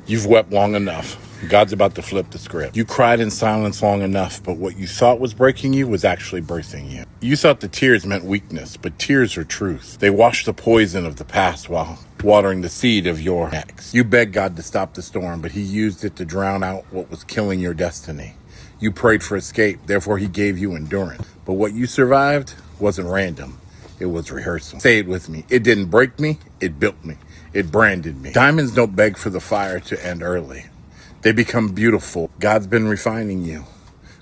You've wept long enough. God's about to flip the script. You cried in silence long enough, but what you thought was breaking you was actually birthing you. You thought the tears meant weakness, but tears are truth. They wash the poison of the past while watering the seed of your next. You begged God to stop the storm, but he used it to drown out what was killing your destiny. You prayed for escape, therefore he gave you endurance. But what you survived wasn't random. It was rehearsal. Say it with me. It didn't break me, it built me. It branded me. Diamonds don't beg for the fire to end early. They become beautiful. God's been refining you.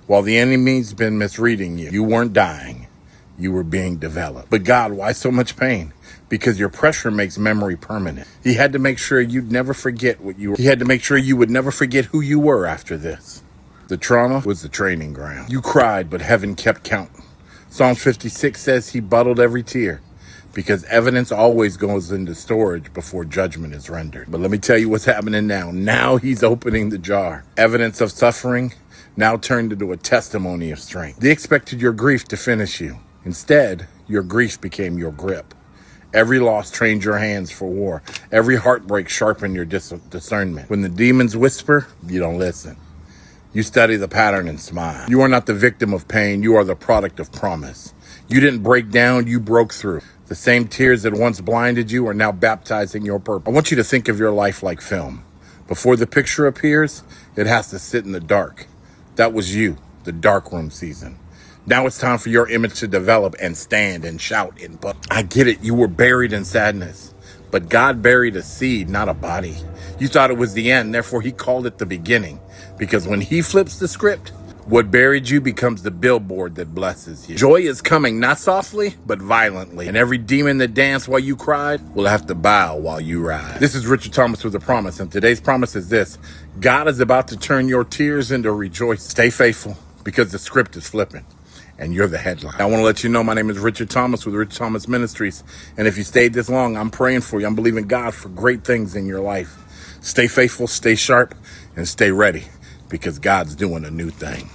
While the enemy's been misreading you, you weren't dying. You were being developed. But God, why so much pain? Because your pressure makes memory permanent. He had to make sure you'd never forget what you were. He had to make sure you would never forget who you were after this. The trauma was the training ground. You cried, but heaven kept count. Psalms 56 says he bottled every tear, because evidence always goes into storage before judgment is rendered. But let me tell you what's happening now. Now he's opening the jar. Evidence of suffering now turned into a testimony of strength. They expected your grief to finish you. Instead, your grief became your grip. Every loss trained your hands for war. Every heartbreak sharpened your discernment. When the demons whisper, you don't listen. You study the pattern and smile. You are not the victim of pain. You are the product of promise. You didn't break down, you broke through. The same tears that once blinded you are now baptizing your purpose. I want you to think of your life like film. Before the picture appears, it has to sit in the dark. That was you, the darkroom season. Now it's time for your image to develop and stand and shout in public. I get it, you were buried in sadness, but God buried a seed, not a body. You thought it was the end, therefore he called it the beginning. Because when he flips the script, what buried you becomes the billboard that blesses you. Joy is coming, not softly, but violently. And every demon that danced while you cried will have to bow while you ride. This is Richard Thomas with a promise, and today's promise is this. God is about to turn your tears into rejoice. Stay faithful, because the script is flipping, and you're the headline. I want to let you know my name is Richard Thomas with Richard Thomas Ministries. And if you stayed this long, I'm praying for you. I'm believing God for great things in your life. Stay faithful, stay sharp, and stay ready, because God's doing a new thing.